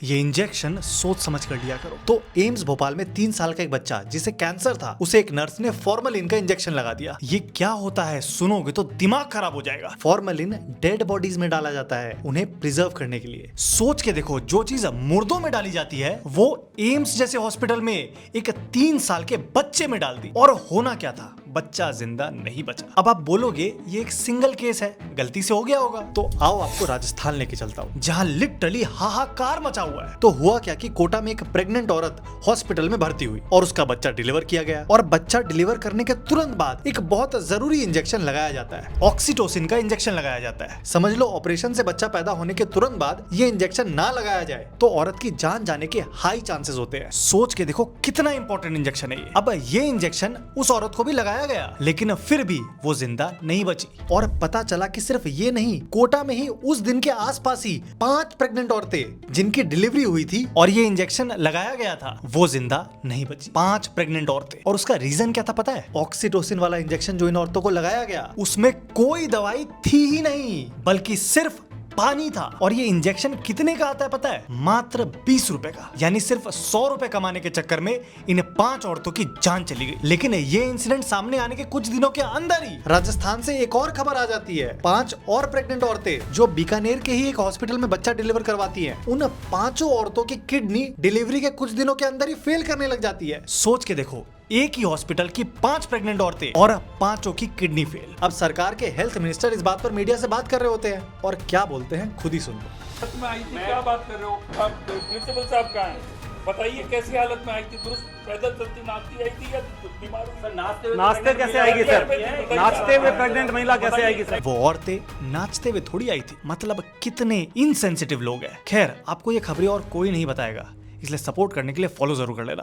ये इंजेक्शन सोच समझ कर लिया करो। तो एम्स भोपाल में 3 साल का एक बच्चा जिसे कैंसर था, उसे एक नर्स ने फॉर्मलिन का इंजेक्शन लगा दिया। ये क्या होता है सुनोगे तो दिमाग खराब हो जाएगा। फॉर्मलिन डेड बॉडीज में डाला जाता है उन्हें प्रिजर्व करने के लिए। सोच के देखो, जो चीज मुर्दों में डाली जाती है वो एम्स जैसे हॉस्पिटल में एक 3 साल के बच्चे में डाल दी। और होना क्या था, बच्चा जिंदा नहीं बचा। अब आप बोलोगे ये एक सिंगल केस है, गलती से हो गया होगा। तो आओ आपको राजस्थान लेके चलता हूँ, जहाँ लिटरली हाहाकार मचा हुआ है। तो हुआ क्या कि कोटा में एक प्रेग्नेंट औरत हॉस्पिटल में भर्ती हुई और उसका बच्चा डिलीवर किया गया। और बच्चा डिलीवर करने के तुरंत बाद एक बहुत जरूरी इंजेक्शन लगाया जाता है, ऑक्सीटोसिन का इंजेक्शन लगाया जाता है। समझ लो ऑपरेशन से बच्चा पैदा होने के तुरंत बाद ये इंजेक्शन ना लगाया जाए तो औरत की जान जाने के हाई चांसेस होते हैं। सोच के देखो कितना इंपॉर्टेंट इंजेक्शन है ये। अब ये इंजेक्शन उस औरत को भी लगाया गया, लेकिन फिर भी वो जिंदा नहीं बची। और पता चला कि सिर्फ ये नहीं, कोटा में ही उस दिन के आसपास ही 5 प्रेग्नेंट औरतें जिनकी डिलीवरी हुई थी और ये इंजेक्शन लगाया गया था, वो जिंदा नहीं बची। 5 प्रेग्नेंट औरतें। और उसका रीजन क्या था पता है? ऑक्सीटोसिन वाला इंजेक्शन जो इन औरतों को लगाया गया उसमें कोई दवाई थी ही नहीं, बल्कि सिर्फ पानी था। और ये इंजेक्शन कितने का आता है पता है? मात्र 20 रुपए का। यानी सिर्फ 100 रुपए कमाने के चक्कर में इन 5 औरतों की जान चली गई। लेकिन ये इंसिडेंट सामने आने के कुछ दिनों के अंदर ही राजस्थान से एक और खबर आ जाती है। 5 और प्रेग्नेंट औरतें जो बीकानेर के ही एक हॉस्पिटल में बच्चा डिलीवर करवाती है, उन 5 औरतों की किडनी डिलीवरी के कुछ दिनों के अंदर ही फेल करने लग जाती है। सोच के देखो, एक ही हॉस्पिटल की 5 प्रेग्नेंट औरतें और 5 की किडनी फेल। अब सरकार के हेल्थ मिनिस्टर इस बात पर मीडिया से बात कर रहे होते हैं और क्या बोलते हैं खुद ही सुन लो। में आई थी, क्या बात कर रहे हो? अब प्रिंसिपल साहब कहाँ हैं? बताइए कैसी हालत में आई थी? दुरुस्त पैदल चलती नाचती आई थी या बीमार? नाचते कैसे आएगी सर? नाचते हुए प्रेग्नेंट महिला कैसे आएगी सर? वो औरतें नाचते हुए थोड़ी आई थी। मतलब कितने इनसेंसिटिव लोग हैं। खैर, आपको ये खबरें और कोई नहीं बताएगा, इसलिए सपोर्ट करने के लिए फॉलो जरूर कर लेना।